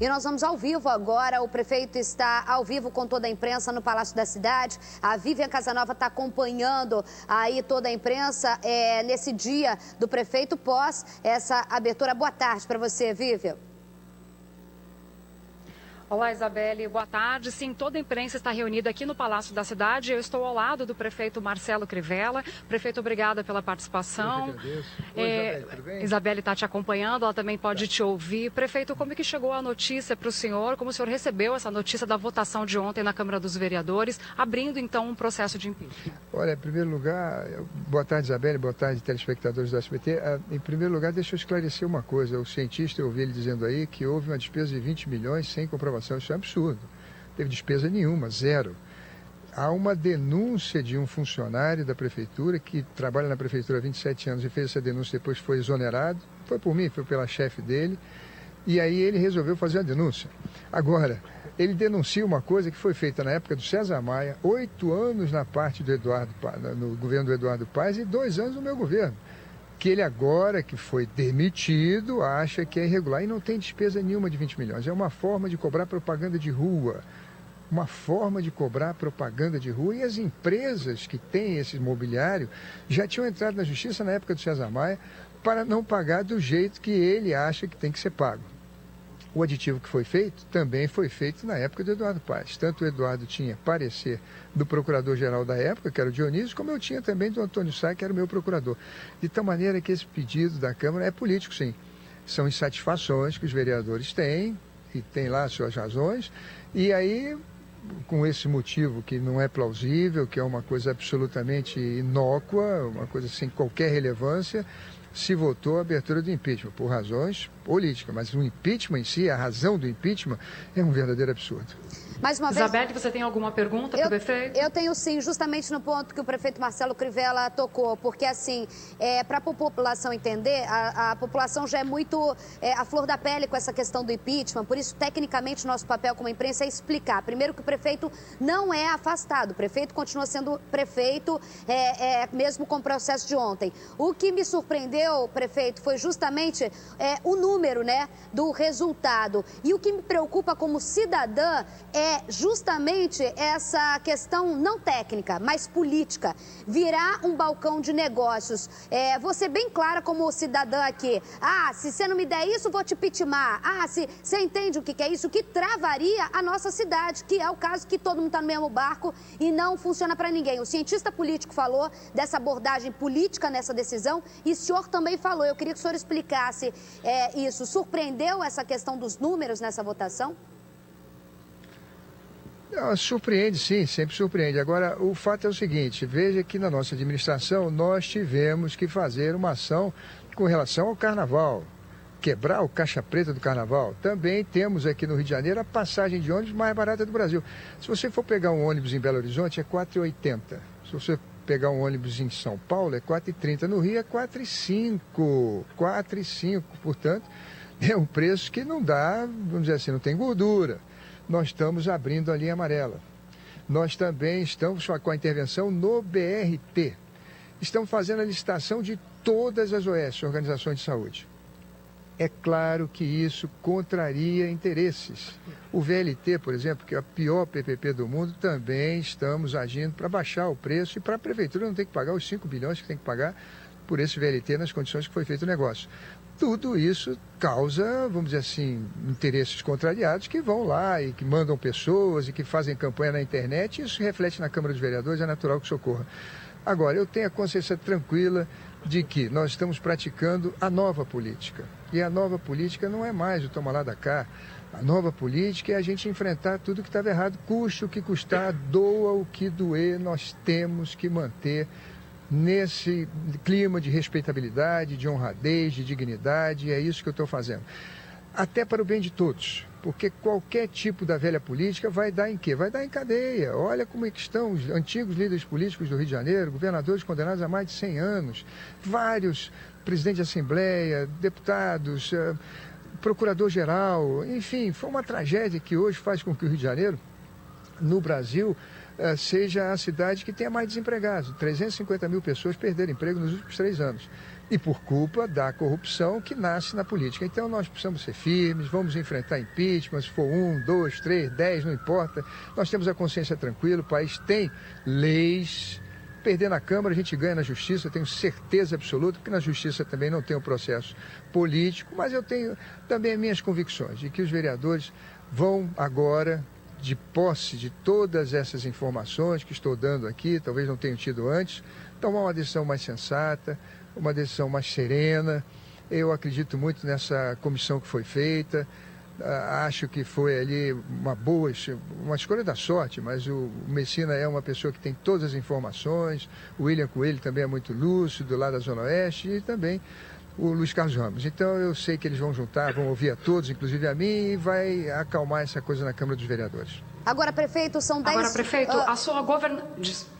E nós vamos ao vivo agora. O prefeito está ao vivo com toda a imprensa no Palácio da Cidade. A Vivian Casanova está acompanhando aí toda a imprensa nesse dia do prefeito pós essa abertura. Boa tarde para você, Vivian. Olá, Isabelle. Boa tarde. Sim, toda a imprensa está reunida aqui no Palácio da Cidade. Eu estou ao lado do prefeito Marcelo Crivella. Prefeito, obrigada pela participação. Eu que agradeço. Oi, Isabelle, tudo bem? Isabelle está te acompanhando, ela também pode te ouvir. Prefeito, como é que chegou a notícia para o senhor? Como o senhor recebeu essa notícia da votação de ontem na Câmara dos Vereadores, abrindo então um processo de impeachment? Olha, em primeiro lugar, boa tarde, Isabelle, boa tarde, telespectadores do SBT. Em primeiro lugar, deixa eu esclarecer uma coisa. O cientista, eu ouvi ele dizendo aí que houve uma despesa de 20 milhões sem comprovação. Isso é um absurdo. Não teve despesa nenhuma, zero. Há uma denúncia de um funcionário da prefeitura que trabalha na prefeitura há 27 anos e fez essa denúncia, depois foi exonerado. Foi por mim, foi pela chefe dele. E aí ele resolveu fazer a denúncia. Agora, ele denuncia uma coisa que foi feita na época do César Maia, 8 anos na parte do no governo do Eduardo Paes e 2 anos no meu governo. Que ele agora, que foi demitido, acha que é irregular e não tem despesa nenhuma de 20 milhões. É uma forma de cobrar propaganda de rua. Uma forma de cobrar propaganda de rua. E as empresas que têm esse mobiliário já tinham entrado na justiça na época do César Maia para não pagar do jeito que ele acha que tem que ser pago. O aditivo que foi feito também foi feito na época do Eduardo Paes. Tanto o Eduardo tinha parecer do procurador-geral da época, que era o Dionísio, como eu tinha também do Antônio Sá, que era o meu procurador. De tal maneira que esse pedido da Câmara é político, sim. São insatisfações que os vereadores têm, e têm lá as suas razões, e aí, com esse motivo que não é plausível, que é uma coisa absolutamente inócua, uma coisa sem qualquer relevância, se votou a abertura do impeachment, por razões políticas, mas o impeachment em si, a razão do impeachment, é um verdadeiro absurdo. Mais uma vez, Isabelle, você tem alguma pergunta para o prefeito? Eu tenho sim, justamente no ponto que o prefeito Marcelo Crivella tocou, porque assim, para a população entender, a população já é muito à flor da pele com essa questão do impeachment, por isso, tecnicamente, nosso papel como imprensa é explicar. Primeiro que o prefeito não é afastado, o prefeito continua sendo prefeito, mesmo com o processo de ontem. O que me surpreendeu, prefeito, foi justamente o número, né, do resultado. E o que me preocupa como cidadã é justamente essa questão não técnica, mas política. Virar um balcão de negócios. Vou ser bem clara como cidadã aqui. Se você não me der isso, vou te pitimar. Se você entende o que é isso, que travaria a nossa cidade, que é o caso que todo mundo está no mesmo barco e não funciona para ninguém. O cientista político falou dessa abordagem política nessa decisão e o senhor também falou. Eu queria que o senhor explicasse isso. Surpreendeu essa questão dos números nessa votação? Surpreende, sim, sempre surpreende. Agora, o fato é o seguinte, veja que na nossa administração nós tivemos que fazer uma ação com relação ao carnaval, quebrar o caixa preta do carnaval. Também temos aqui no Rio de Janeiro a passagem de ônibus mais barata do Brasil. Se você for pegar um ônibus em Belo Horizonte, é R$ 4,80. Se você pegar um ônibus em São Paulo, é R$ 4,30. No Rio é R$ 4,05. R$ 4,05, portanto, é um preço que não dá, vamos dizer assim, não tem gordura. Nós estamos abrindo a linha amarela. Nós também estamos com a intervenção no BRT. Estamos fazendo a licitação de todas as OS, Organizações de Saúde. É claro que isso contraria interesses. O VLT, por exemplo, que é a pior PPP do mundo, também estamos agindo para baixar o preço e para a prefeitura não ter que pagar os 5 bilhões que tem que pagar por esse VLT nas condições que foi feito o negócio. Tudo isso causa, vamos dizer assim, interesses contrariados que vão lá e que mandam pessoas e que fazem campanha na internet. Isso reflete na Câmara dos Vereadores, é natural que isso ocorra. Agora, eu tenho a consciência tranquila de que nós estamos praticando a nova política. E a nova política não é mais o toma lá da cá. A nova política é a gente enfrentar tudo que estava errado, custe o que custar, doa o que doer, nós temos que manter nesse clima de respeitabilidade, de honradez, de dignidade, é isso que eu estou fazendo. Até para o bem de todos, porque qualquer tipo da velha política vai dar em quê? Vai dar em cadeia. Olha como é que estão os antigos líderes políticos do Rio de Janeiro, governadores condenados a mais de 100 anos, vários presidentes de Assembleia, deputados, procurador-geral, enfim, foi uma tragédia que hoje faz com que o Rio de Janeiro no Brasil, seja a cidade que tenha mais desempregados. 350 mil pessoas perderam emprego nos últimos 3 anos. E por culpa da corrupção que nasce na política. Então nós precisamos ser firmes, vamos enfrentar impeachment, se for 1, 2, 3, 10, não importa. Nós temos a consciência tranquila, o país tem leis. Perder na Câmara, a gente ganha na Justiça, tenho certeza absoluta, porque na Justiça também não tem um processo político, mas eu tenho também minhas convicções de que os vereadores vão agora, de posse de todas essas informações que estou dando aqui, talvez não tenham tido antes, tomar uma decisão mais sensata, uma decisão mais serena. Eu acredito muito nessa comissão que foi feita, acho que foi ali uma escolha da sorte, mas o Messina é uma pessoa que tem todas as informações, o William Coelho também é muito lúcido, lá da Zona Oeste, e também o Luiz Carlos Ramos. Então eu sei que eles vão juntar, vão ouvir a todos, inclusive a mim, e vai acalmar essa coisa na Câmara dos Vereadores. Agora, prefeito, são 10... Agora, prefeito, a sua governança...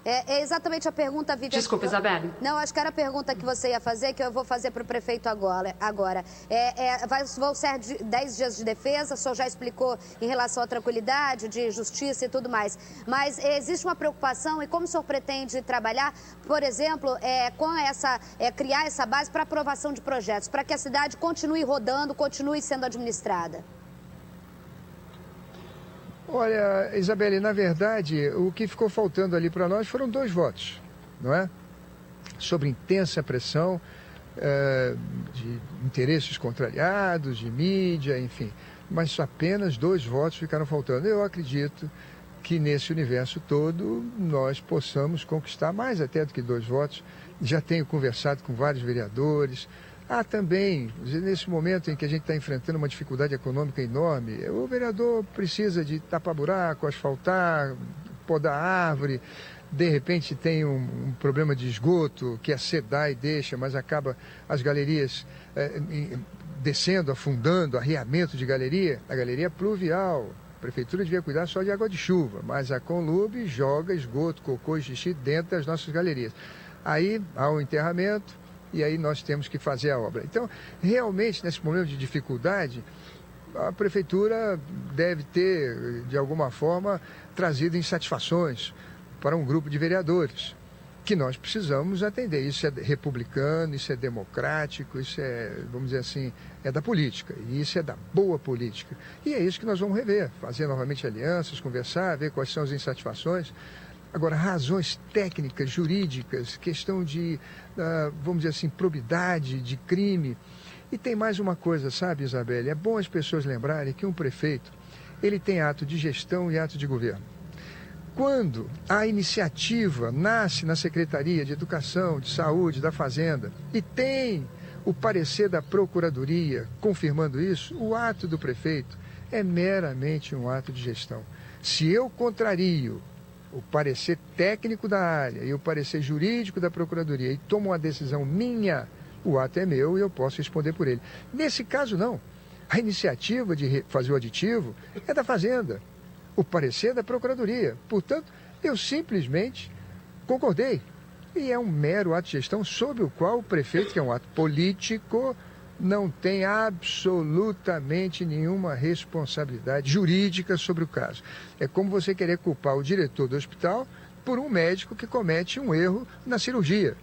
É exatamente a pergunta, Vivian. Desculpa, Isabelle. Não, acho que era a pergunta que você ia fazer, que eu vou fazer para o prefeito agora. Vão ser 10 dias de defesa, o senhor já explicou em relação à tranquilidade, de justiça e tudo mais. Mas existe uma preocupação e como o senhor pretende trabalhar, por exemplo, criar essa base para aprovação de projetos, para que a cidade continue rodando, continue sendo administrada? Olha, Isabelle, na verdade, o que ficou faltando ali para nós foram 2 votos, não é? Sobre intensa pressão de interesses contrariados, de mídia, enfim. Mas apenas 2 votos ficaram faltando. Eu acredito que nesse universo todo nós possamos conquistar mais até do que 2 votos. Já tenho conversado com vários vereadores. Também, nesse momento em que a gente está enfrentando uma dificuldade econômica enorme, o vereador precisa de tapar buraco, asfaltar, podar árvore, de repente tem um problema de esgoto, que a SEDAI deixa, mas acaba as galerias descendo, afundando, arreamento de galeria, a galeria pluvial. A prefeitura devia cuidar só de água de chuva, mas a Conlube joga esgoto, cocô e xixi dentro das nossas galerias. Aí há um enterramento, e aí nós temos que fazer a obra. Então, realmente, nesse momento de dificuldade, a prefeitura deve ter, de alguma forma, trazido insatisfações para um grupo de vereadores, que nós precisamos atender. Isso é republicano, isso é democrático, isso é, vamos dizer assim, é da política, e isso é da boa política. E é isso que nós vamos rever, fazer novamente alianças, conversar, ver quais são as insatisfações. Agora, razões técnicas, jurídicas, questão de, vamos dizer assim, probidade, de crime. E tem mais uma coisa, sabe, Isabelle? É bom as pessoas lembrarem que um prefeito, ele tem ato de gestão e ato de governo. Quando a iniciativa nasce na Secretaria de Educação, de Saúde, da Fazenda, e tem o parecer da Procuradoria confirmando isso, o ato do prefeito é meramente um ato de gestão. Se eu contrario o parecer técnico da área e o parecer jurídico da Procuradoria e tomo uma decisão minha, o ato é meu e eu posso responder por ele. Nesse caso, não. A iniciativa de fazer o aditivo é da Fazenda, o parecer é da Procuradoria. Portanto, eu simplesmente concordei. E é um mero ato de gestão sobre o qual o prefeito, que é um ato político, não tem absolutamente nenhuma responsabilidade jurídica sobre o caso. É como você querer culpar o diretor do hospital por um médico que comete um erro na cirurgia.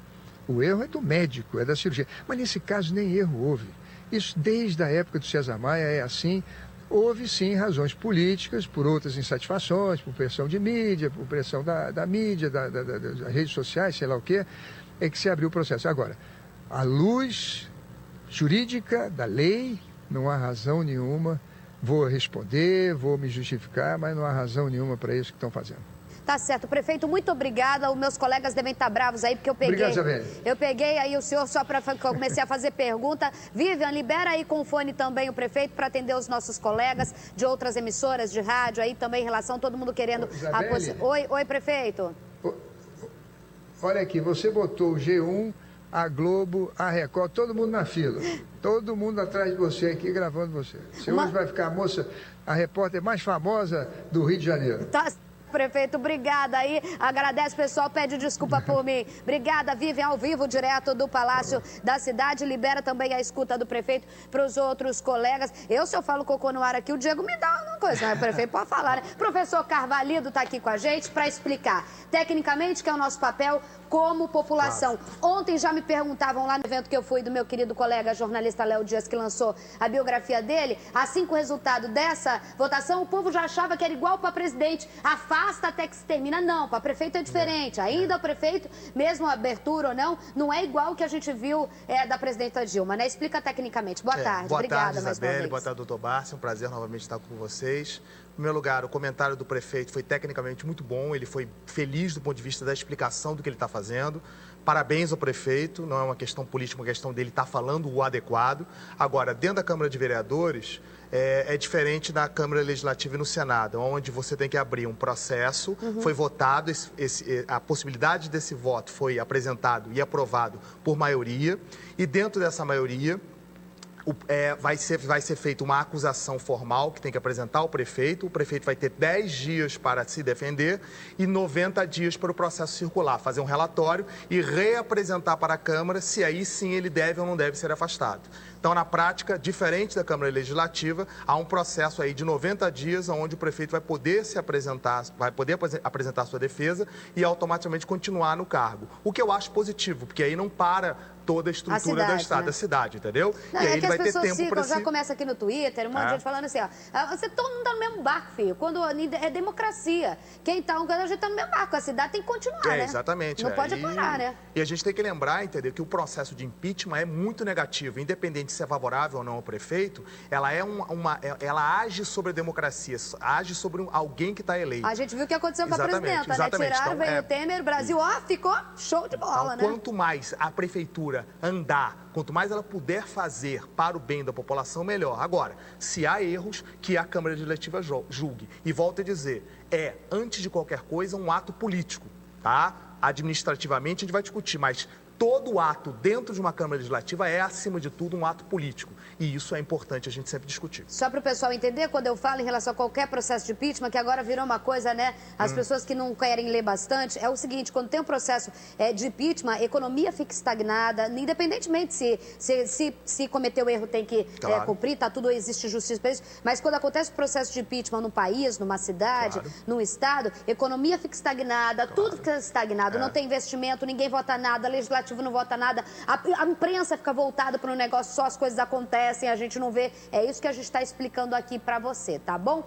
O erro é do médico, é da cirurgia. Mas nesse caso nem erro houve. Isso desde a época do César Maia é assim. Houve sim razões políticas, por outras insatisfações, por pressão de mídia, por pressão da mídia, das redes sociais, sei lá o quê, é que se abriu o processo. Agora, à luz jurídica da lei, não há razão nenhuma, vou responder, vou me justificar, mas não há razão nenhuma para isso que estão fazendo. Tá certo, prefeito, muito obrigada. Os meus colegas devem estar bravos aí, porque eu peguei... Obrigado, Isabelle. Eu peguei aí o senhor só para que eu comecei a fazer pergunta. Vivian, libera aí com o fone também o prefeito para atender os nossos colegas de outras emissoras de rádio aí também em relação, todo mundo querendo... Oi, prefeito. Olha aqui, você botou o G1, a Globo, a Record, todo mundo na fila. Todo mundo atrás de você aqui, gravando você. Você hoje vai ficar a moça, a repórter mais famosa do Rio de Janeiro. Tá, prefeito, obrigada aí. Agradece, pessoal, pede desculpa por mim. Obrigada, Vivian, ao vivo, direto do Palácio da Cidade. Libera também a escuta do prefeito para os outros colegas. Se eu falo cocô no ar aqui, o Diego me dá uma coisa, mas o prefeito pode falar, né? Professor Carvalho está aqui com a gente para explicar tecnicamente que é o nosso papel como população. Claro. Ontem já me perguntavam lá no evento que eu fui do meu querido colega jornalista Léo Dias, que lançou a biografia dele, assim com o resultado dessa votação, o povo já achava que era igual para presidente, afasta até que se termina. Não, para prefeito é diferente. Ainda o prefeito, mesmo a abertura ou não é igual o que a gente viu da presidenta Dilma, né? Explica tecnicamente. Boa tarde. Boa Obrigada tarde, mais uma Isabelle. vez. Boa tarde, doutor Barça. É um prazer novamente estar com vocês. Em primeiro lugar, o comentário do prefeito foi tecnicamente muito bom, ele foi feliz do ponto de vista da explicação do que ele está fazendo. Parabéns ao prefeito, não é uma questão política, uma questão dele estar falando o adequado. Agora, dentro da Câmara de Vereadores, é diferente da Câmara Legislativa e no Senado, onde você tem que abrir um processo, foi votado, a possibilidade desse voto foi apresentado e aprovado por maioria, e dentro dessa maioria, vai ser feita uma acusação formal que tem que apresentar ao prefeito. O prefeito vai ter 10 dias para se defender e 90 dias para o processo circular, fazer um relatório e reapresentar para a Câmara se aí sim ele deve ou não deve ser afastado. Então, na prática, diferente da Câmara Legislativa, há um processo aí de 90 dias onde o prefeito vai poder se apresentar, vai poder apresentar sua defesa e automaticamente continuar no cargo. O que eu acho positivo, porque aí não para toda a estrutura da cidade, entendeu? Não, e aí ele vai ter tempo para já começa aqui no Twitter, um monte de gente falando assim, ó, todo mundo tá no mesmo barco, filho, quando é democracia. A gente tá no mesmo barco, a cidade tem que continuar, né? Exatamente. Não pode parar, né? E a gente tem que lembrar, entendeu, que o processo de impeachment é muito negativo, independente de ser favorável ou não ao prefeito, ela ela age sobre a democracia, age sobre alguém que está eleito. A gente viu o que aconteceu com a presidenta, né? Tiraram, veio o Temer, o Brasil, ficou show de bola, então, né? Quanto mais a prefeitura andar, quanto mais ela puder fazer para o bem da população, melhor. Agora, se há erros, que a Câmara Legislativa julgue. E volto a dizer, antes de qualquer coisa, um ato político, tá? Administrativamente a gente vai discutir, mas todo ato dentro de uma Câmara Legislativa é, acima de tudo, um ato político. E isso é importante a gente sempre discutir. Só para o pessoal entender, quando eu falo em relação a qualquer processo de impeachment, que agora virou uma coisa, né? As pessoas que não querem ler bastante, é o seguinte, quando tem um processo de impeachment, a economia fica estagnada, independentemente se cometeu erro tem que cumprir, tudo, existe justiça para isso, mas quando acontece o processo de impeachment num país, numa cidade, num estado, economia fica estagnada, tudo fica estagnado, não tem investimento, ninguém vota nada, legislativo não vota nada, a imprensa fica voltada para o negócio, só as coisas acontecem, a gente não vê. É isso que a gente está explicando aqui para você, tá bom?